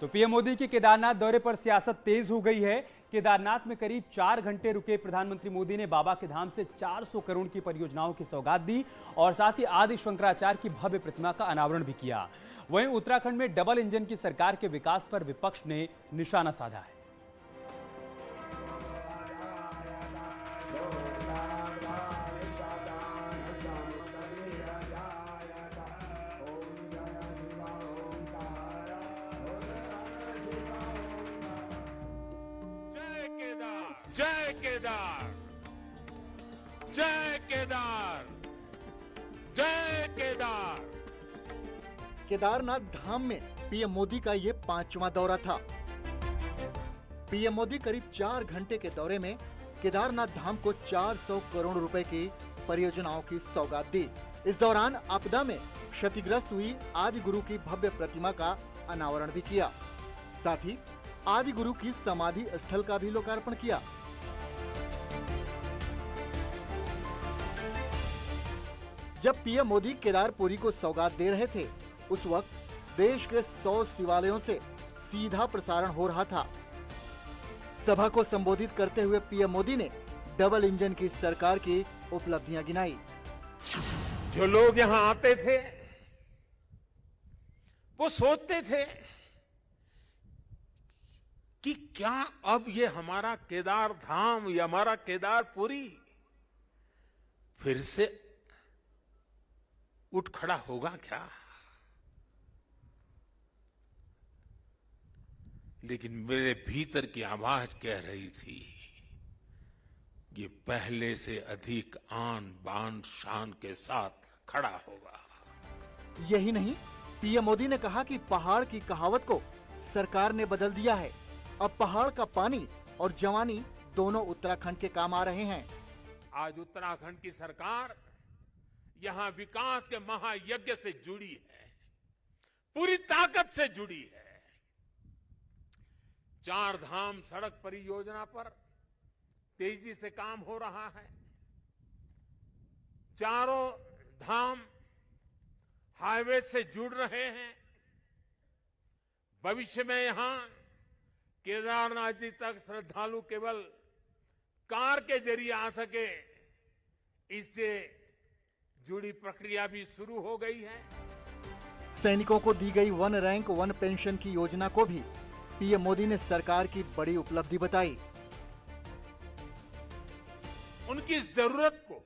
तो पीएम मोदी के केदारनाथ दौरे पर सियासत तेज हो गई है। केदारनाथ में करीब 4 घंटे रुके प्रधानमंत्री मोदी ने बाबा के धाम से 400 करोड़ की परियोजनाओं की सौगात दी और साथ ही आदि शंकराचार्य की भव्य प्रतिमा का अनावरण भी किया। वहीं उत्तराखंड में डबल इंजन की सरकार के विकास पर विपक्ष ने निशाना साधा है। जय केदार, जय केदार, जय केदार। केदारनाथ धाम में पीएम मोदी का ये 5वां दौरा था। पीएम मोदी करीब 4 घंटे के दौरे में केदारनाथ धाम को 400 करोड़ रुपए की परियोजनाओं की सौगात दी। इस दौरान आपदा में क्षतिग्रस्त हुई आदि गुरु की भव्य प्रतिमा का अनावरण भी किया। साथ ही आदि गुरु की समाधि स्थल का भी लोकार्पण किया। जब पीएम मोदी केदारपुरी को सौगात दे रहे थे, उस वक्त देश के 100 शिवालयों से सीधा प्रसारण हो रहा था। सभा को संबोधित करते हुए पीएम मोदी ने डबल इंजन की सरकार की उपलब्धियां गिनाई। जो लोग यहाँ आते थे वो सोचते थे कि क्या अब ये हमारा केदार धाम या हमारा केदारपुरी फिर से उठ खड़ा होगा क्या? लेकिन मेरे भीतर की आवाज कह रही थी ये पहले से अधिक आन बान शान के साथ खड़ा होगा। यही नहीं, पीएम मोदी ने कहा कि पहाड़ की कहावत को सरकार ने बदल दिया है। अब पहाड़ का पानी और जवानी दोनों उत्तराखंड के काम आ रहे हैं। आज उत्तराखंड की सरकार यहां विकास के महायज्ञ से जुड़ी है, पूरी ताकत से जुड़ी है। 4 धाम सड़क परियोजना पर तेजी से काम हो रहा है। चारों धाम हाईवे से जुड़ रहे हैं। भविष्य में यहां केदारनाथ जी तक श्रद्धालु केवल कार के जरिए आ सके, इससे जुड़ी प्रक्रिया भी शुरू हो गई है। सैनिकों को दी गई 1 रैंक 1 पेंशन की योजना को भी पीएम मोदी ने सरकार की बड़ी उपलब्धि बताई। उनकी जरूरत को,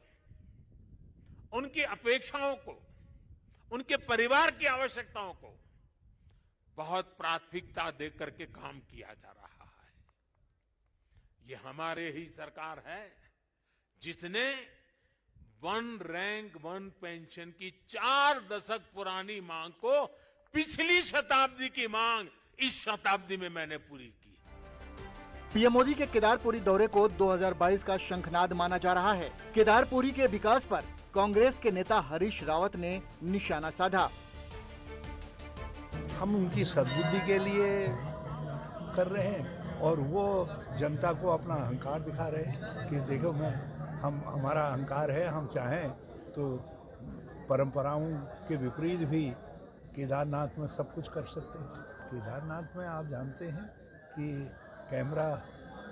उनकी अपेक्षाओं को, उनके परिवार की आवश्यकताओं को बहुत प्राथमिकता देकर के काम किया जा रहा है। ये हमारे ही सरकार है जिसने 1 रैंक 1 पेंशन की 4 दशक पुरानी मांग को पिछली शताब्दी की मांग इस शताब्दी में मैंने पूरी की। पीएम मोदी के केदारपुरी दौरे को 2022 का शंखनाद माना जा रहा है। केदारपुरी के विकास पर कांग्रेस के नेता हरीश रावत ने निशाना साधा। हम उनकी सद्बुद्धि के लिए कर रहे हैं और वो जनता को अपना अहंकार दिखा रहे हैं कि देखो हम हमारा अहंकार है, हम चाहें तो परंपराओं के विपरीत भी केदारनाथ में सब कुछ कर सकते हैं। केदारनाथ में आप जानते हैं कि कैमरा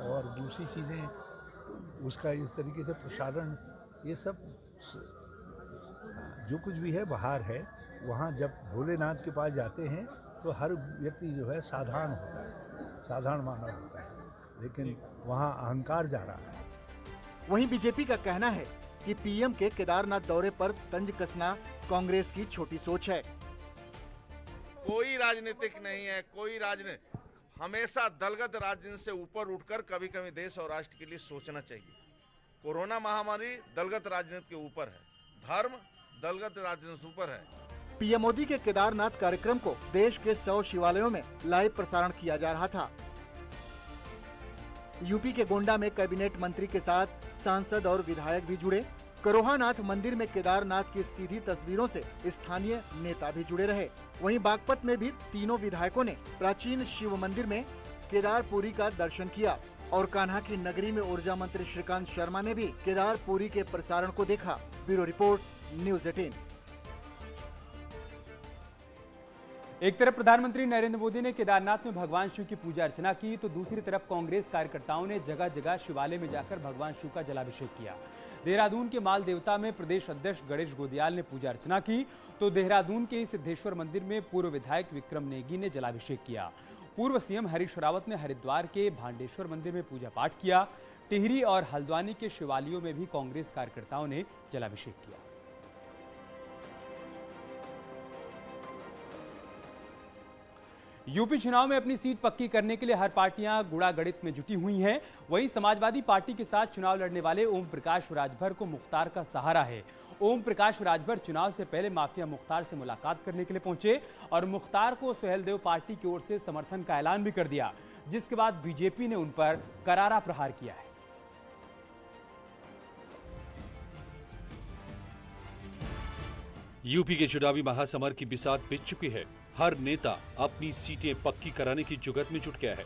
और दूसरी चीज़ें उसका इस तरीके से प्रसारण, ये सब जो कुछ भी है बाहर है। वहाँ जब भोलेनाथ के पास जाते हैं तो हर व्यक्ति जो है साधारण होता है, साधारण मानव होता है, लेकिन वहाँ अहंकार जा रहा है। वहीं बीजेपी का कहना है कि पीएम के केदारनाथ दौरे पर तंज कसना कांग्रेस की छोटी सोच है। कोई राजनीतिक नहीं है, कोई राजनीति, हमेशा दलगत राजनीति से ऊपर उठकर कभी कभी देश और राष्ट्र के लिए सोचना चाहिए। कोरोना महामारी दलगत राजनीति के ऊपर है, धर्म दलगत राजनीति से ऊपर है। पीएम मोदी के केदारनाथ कार्यक्रम को देश के 100 शिवालयों में लाइव प्रसारण किया जा रहा था। यूपी के गोंडा में कैबिनेट मंत्री के साथ सांसद और विधायक भी जुड़े। करोहानाथ मंदिर में केदारनाथ की सीधी तस्वीरों से स्थानीय नेता भी जुड़े रहे। वहीं बागपत में भी तीनों विधायकों ने प्राचीन शिव मंदिर में केदारपुरी का दर्शन किया और कान्हा की नगरी में ऊर्जा मंत्री श्रीकांत शर्मा ने भी केदारपुरी के प्रसारण को देखा। Bureau report, news 18। एक तरफ प्रधानमंत्री नरेंद्र मोदी ने केदारनाथ में भगवान शिव की पूजा अर्चना की, तो दूसरी तरफ कांग्रेस कार्यकर्ताओं ने जगह जगह शिवालय में जाकर भगवान शिव का जलाभिषेक किया। देहरादून के माल देवता में प्रदेश अध्यक्ष गणेश गोदियाल ने पूजा अर्चना की, तो देहरादून के सिद्धेश्वर मंदिर में पूर्व विधायक विक्रम नेगी ने जलाभिषेक किया। पूर्व सीएम हरीश रावत ने हरिद्वार के भांडेश्वर मंदिर में पूजा पाठ किया। टिहरी और हल्द्वानी के शिवालयों में भी कांग्रेस कार्यकर्ताओं ने जलाभिषेक किया। यूपी चुनाव में अपनी सीट पक्की करने के लिए हर पार्टियां गुड़ागड़ित में जुटी हुई हैं। वहीं समाजवादी पार्टी के साथ चुनाव लड़ने वाले ओम प्रकाश राजभर को मुख्तार का सहारा है। ओम प्रकाश राजभर चुनाव से पहले माफिया मुख्तार से मुलाकात करने के लिए पहुंचे और मुख्तार को सुहेलदेव पार्टी की ओर से समर्थन का ऐलान भी कर दिया, जिसके बाद बीजेपी ने उन पर करारा प्रहार किया है। यूपी के चुनावी महासमर की बिसात बिछ चुकी है। हर नेता अपनी सीटें पक्की कराने की जुगत में जुट गया है।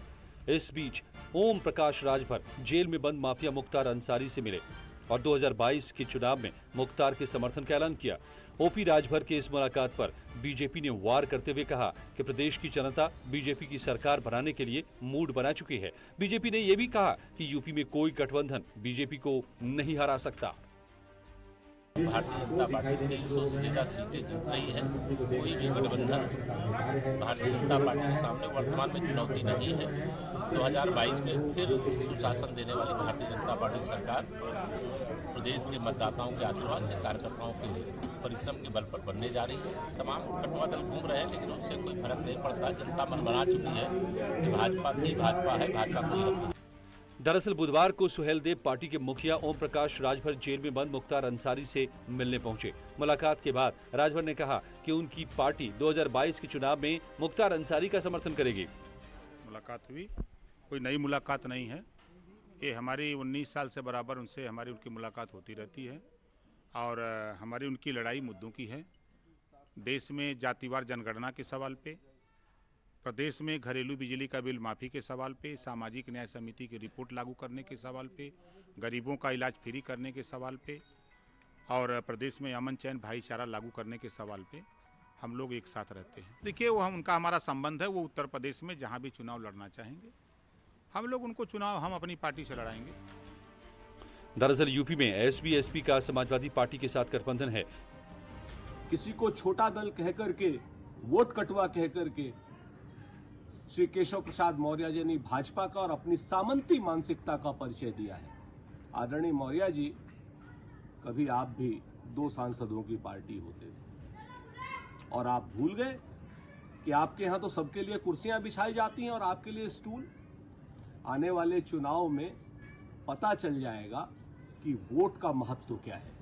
इस बीच ओम प्रकाश राजभर जेल में बंद माफिया मुख्तार अंसारी से मिले और 2022 के चुनाव में मुख्तार के समर्थन का ऐलान किया। ओपी राजभर के इस मुलाकात पर बीजेपी ने वार करते हुए कहा कि प्रदेश की जनता बीजेपी की सरकार बनाने के लिए मूड बना चुकी है। बीजेपी ने यह भी कहा कि यूपी में कोई गठबंधन बीजेपी को नहीं हरा सकता। भारतीय जनता पार्टी 300 से ज्यादा सीटें जीत रही है। कोई भी गठबंधन भारतीय जनता पार्टी के सामने वर्तमान में चुनौती नहीं है। 2022 में फिर सुशासन देने वाली भारतीय जनता पार्टी की सरकार प्रदेश के मतदाताओं के आशीर्वाद से, कार्यकर्ताओं के परिश्रम के बल पर बनने जा रही है। तमाम कटवा दल घूम रहे हैं, लेकिन उससे कोई फर्क नहीं पड़ता। जनता मन बना चुकी है कि भाजपा थी, भाजपा है, भाजपा को ही रखना। दरअसल बुधवार को सुहेलदेव पार्टी के मुखिया ओम प्रकाश राजभर जेल में बंद मुख्तार अंसारी से मिलने पहुंचे। मुलाकात के बाद राजभर ने कहा कि उनकी पार्टी 2022 के चुनाव में मुख्तार अंसारी का समर्थन करेगी। मुलाकात हुई, कोई नई मुलाकात नहीं है। ये हमारी 19 साल से बराबर उनसे हमारी उनकी मुलाकात होती रहती है और हमारी उनकी लड़ाई मुद्दों की है। देश में जातिवार जनगणना के सवाल पे, प्रदेश में घरेलू बिजली का बिल माफ़ी के सवाल पे, सामाजिक न्याय समिति की रिपोर्ट लागू करने के सवाल पे, गरीबों का इलाज फ्री करने के सवाल पे और प्रदेश में अमन चैन भाईचारा लागू करने के सवाल पे हम लोग एक साथ रहते हैं। देखिए, वो उनका हमारा संबंध है। वो उत्तर प्रदेश में जहाँ भी चुनाव लड़ना चाहेंगे, हम लोग उनको चुनाव हम अपनी पार्टी से लड़ाएंगे। दरअसल यूपी में एसबी-एसपी का समाजवादी पार्टी के साथ गठबंधन है। किसी को छोटा दल कह करके, वोट कटवा कह करके श्री केशव प्रसाद मौर्य जी ने भाजपा का और अपनी सामंती मानसिकता का परिचय दिया है। आदरणीय मौर्य जी, कभी आप भी 2 सांसदों की पार्टी होते थे और आप भूल गए कि आपके यहां तो सबके लिए कुर्सियां बिछाई जाती हैं और आपके लिए स्टूल। आने वाले चुनाव में पता चल जाएगा कि वोट का महत्व क्या है।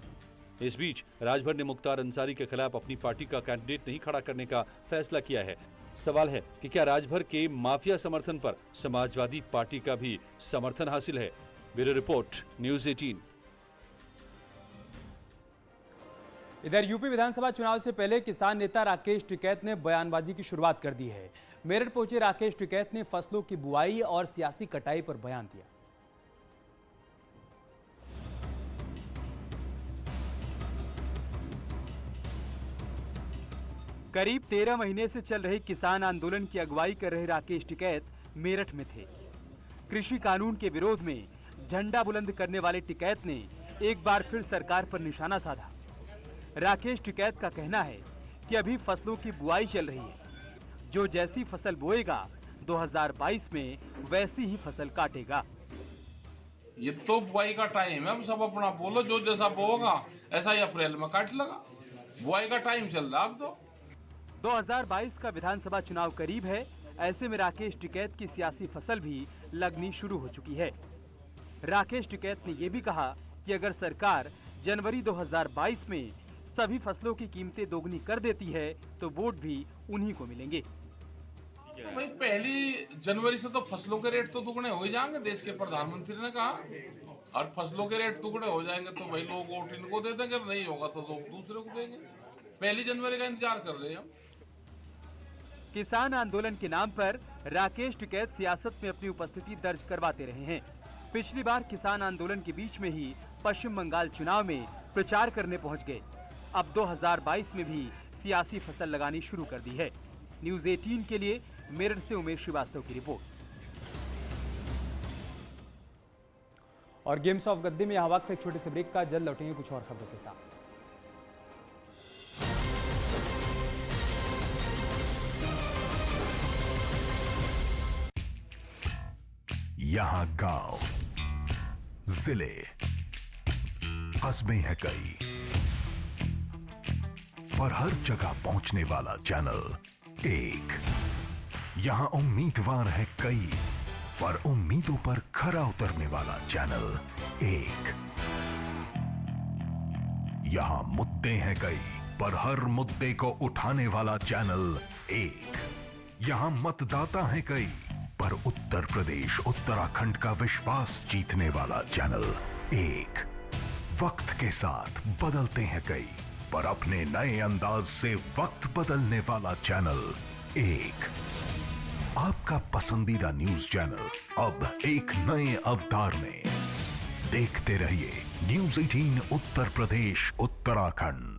इस बीच राजभर ने मुख्तार अंसारी के खिलाफ अपनी पार्टी का कैंडिडेट नहीं खड़ा करने का फैसला किया है। सवाल है कि क्या राजभर के माफिया समर्थन पर समाजवादी पार्टी का भी समर्थन हासिल है। Bureau report, news 18। इधर यूपी विधानसभा चुनाव से पहले किसान नेता राकेश टिकैत ने बयानबाजी की शुरुआत कर दी है। मेरठ पहुंचे राकेश टिकैत ने फसलों की बुआई और सियासी कटाई पर बयान दिया। करीब 13 महीने से चल रहे किसान आंदोलन की अगुवाई कर रहे राकेश टिकैत मेरठ में थे। कृषि कानून के विरोध में झंडा बुलंद करने वाले टिकैत ने एक बार फिर सरकार पर निशाना साधा। राकेश टिकैत का कहना है कि अभी फसलों की बुआई चल रही है। जो जैसी फसल बोएगा 2022 में वैसी ही फसल काटेगा। ये तो बुआई का टाइम है, अब सब अपना बोलो, जो जैसा बोगा ऐसा ही अप्रैल में काट लगा। बुआई का टाइम चल रहा अब तो। 2022 का विधानसभा चुनाव करीब है, ऐसे में राकेश टिकैत की सियासी फसल भी लगनी शुरू हो चुकी है। राकेश टिकैत ने यह भी कहा कि अगर सरकार जनवरी 2022 में सभी फसलों की कीमतें दोगुनी कर देती है तो वोट भी उन्हीं को मिलेंगे। तो भाई 1 जनवरी से तो फसलों के रेट तो दुगने हो ही जाएंगे, देश के प्रधानमंत्री ने कहा। और फसलों के रेट दुगने हो जाएंगे तो भाई लोग वोट इनको दे देंगे, नहीं होगा तो लोग दूसरे को देंगे। 1 जनवरी का इंतजार कर रहे हैं हम। किसान आंदोलन के नाम पर राकेश टिकैत सियासत में अपनी उपस्थिति दर्ज करवाते रहे हैं। पिछली बार किसान आंदोलन के बीच में ही पश्चिम बंगाल चुनाव में प्रचार करने पहुंच गए। अब 2022 में भी सियासी फसल लगानी शुरू कर दी है। न्यूज 18 के लिए मेरठ से उमेश श्रीवास्तव की रिपोर्ट। और गेम्स ऑफ गद्दे में यहां वक्त एक छोटे से ब्रेक का, जल्द लौटेंगे कुछ और खबरों के साथ। यहां गांव, जिले, कस्बे हैं कई, पर हर जगह पहुंचने वाला चैनल एक। यहां उम्मीदवार हैं कई, पर उम्मीदों पर खरा उतरने वाला चैनल एक। यहां मुद्दे हैं कई, पर हर मुद्दे को उठाने वाला चैनल एक। यहां मतदाता हैं कई, पर उत्तर प्रदेश उत्तराखंड का विश्वास जीतने वाला चैनल एक। वक्त के साथ बदलते हैं कई, पर अपने नए अंदाज से वक्त बदलने वाला चैनल एक। आपका पसंदीदा न्यूज चैनल अब एक नए अवतार में। देखते रहिए न्यूज 18 उत्तर प्रदेश उत्तराखंड।